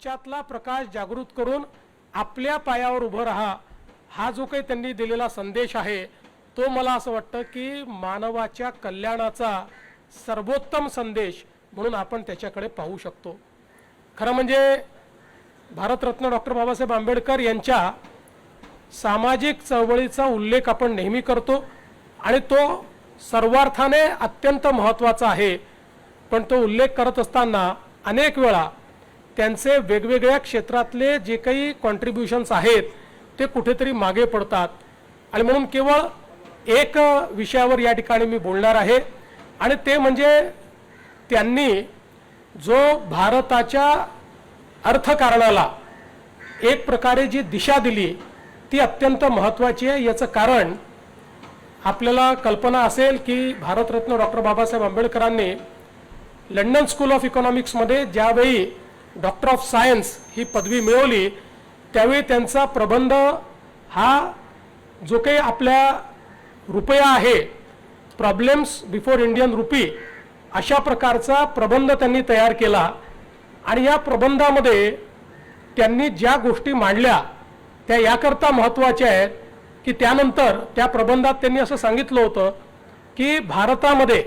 त्यातला प्रकाश जागृत करून आपल्या पायावर उभं राहा हा जो काही त्यांनी दिलेला संदेश आहे तो मला असं वाटतं की मानवाच्या कल्याणाचा सर्वोत्तम संदेश म्हणून आपण त्याच्याकडे पाहू शकतो। खरं म्हणजे भारतरत्न डॉक्टर बाबासाहेब आंबेडकर यांच्या सामाजिक चळवळीचा उल्लेख आपण नेहमी करतो आणि तो सर्वार्थाने अत्यंत महत्त्वाचा आहे, पण तो उल्लेख करत असताना अनेक वेळा त्यांचे वेगवेगळ्या क्षेत्रातले जे काही कॉन्ट्रिब्यूशन्स आहेत ते कुठेतरी मागे पडतात आणि म्हणून केवळ एक विषयावर या ठिकाणी मी बोलणार आहे आणि ते म्हणजे त्यांनी जो भारताच्या अर्थकारणाला एक प्रकारे जी दिशा दिली ती अत्यंत महत्त्वाची आहे। याचं कारण आपल्याला कल्पना असेल की भारतरत्न डॉक्टर बाबासाहेब आंबेडकरांनी लंडन स्कूल ऑफ इकॉनॉमिक्समध्ये ज्यावेळी डॉक्टर ऑफ सायन्स ही पदवी मिळवली त्यावेळी त्यांचा प्रबंध हा जो काही आपल्या रुपया आहे प्रॉब्लेम्स बिफोर इंडियन रुपी अशा प्रकारचा प्रबंध त्यांनी तयार केला आणि या प्रबंधामध्ये त्यांनी ज्या गोष्टी मांडल्या त्या याकरता महत्त्वाच्या आहेत की त्यानंतर त्या प्रबंधात त्यांनी असं सांगितलं होतं की भारतामध्ये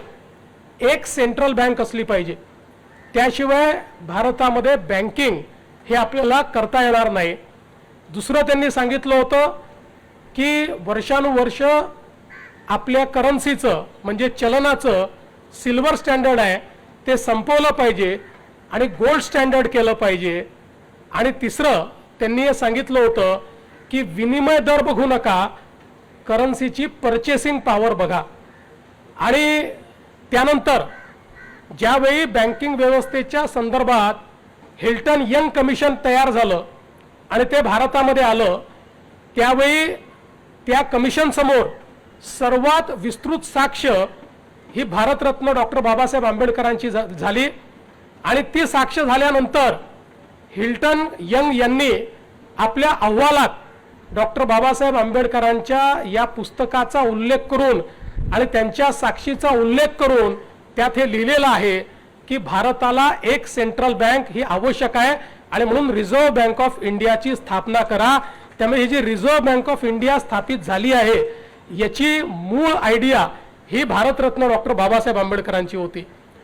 एक सेंट्रल बँक असली पाहिजे, त्याशिवाय भारतामध्ये बँकिंग हे आपल्याला करता येणार नाही। दुसरं त्यांनी सांगितलं होतं की वर्षानुवर्ष आपल्या करन्सीचं म्हणजे चलनाचं सिल्वर स्टँडर्ड आहे ते संपवलं पाहिजे आणि गोल्ड स्टँडर्ड केलं पाहिजे। आणि तिसरं त्यांनी हे सांगितलं होतं की विनिमय दर बघू नका, करन्सीची पर्चेसिंग पॉवर बघा। आणि त्यानंतर ज्यावेळी बँकिंग व्यवस्थेच्या संदर्भात हिल्टन यंग कमिशन तयार झालं आणि ते भारतामध्ये आलं त्यावेळी त्या कमिशन समोर सर्वात विस्तृत साक्ष ही भारतरत्न डॉक्टर बाबासाहेब आंबेडकरांची झाली आणि ती साक्ष झाल्यानंतर हिल्टन यंग यांनी आपल्या अहवालात डॉक्टर बाबासाहेब आंबेडकरांच्या या पुस्तकाचा उल्लेख करून आणि त्यांच्या साक्षीचा उल्लेख करून त्यात हे लिहिलेलं आहे की भारताला एक सेंट्रल बँक ही आवश्यक आहे आणि म्हणून रिझर्व्ह बँक ऑफ इंडियाची स्थापना करा। त्यामुळे ही जी रिझर्व्ह बँक ऑफ इंडिया स्थापित झाली आहे याची मूळ आयडिया ही भारतरत्न डॉक्टर बाबासाहेब आंबेडकरांची होती।